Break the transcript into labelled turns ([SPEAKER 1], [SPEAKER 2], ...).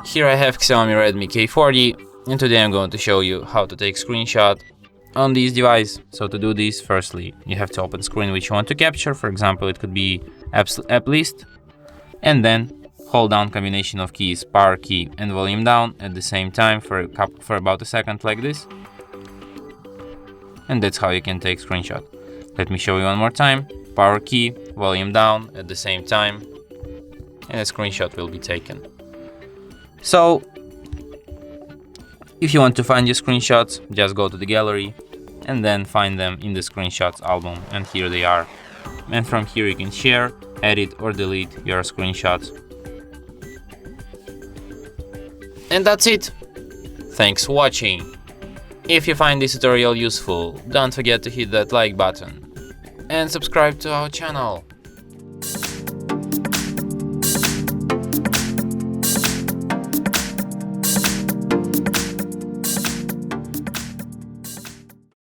[SPEAKER 1] Here I have XIAOMI Redmi K40, and today I'm going to show you how to take screenshot on this device. So to do this, firstly, you have to open screen which you want to capture. For example, it could be app list, and then hold down combination of keys, power key and volume down at the same time for about a second like this. And that's how you can take screenshot. Let me show you one more time. Power key, volume down at the same time, and a screenshot will be taken. So if you want to find your screenshots, just go to the gallery and then find them in the screenshots album, and here they are. And from here you can share, edit or delete your screenshots. And that's it. Thanks for watching. If you find this tutorial useful, don't forget to hit that like button and subscribe to our channel.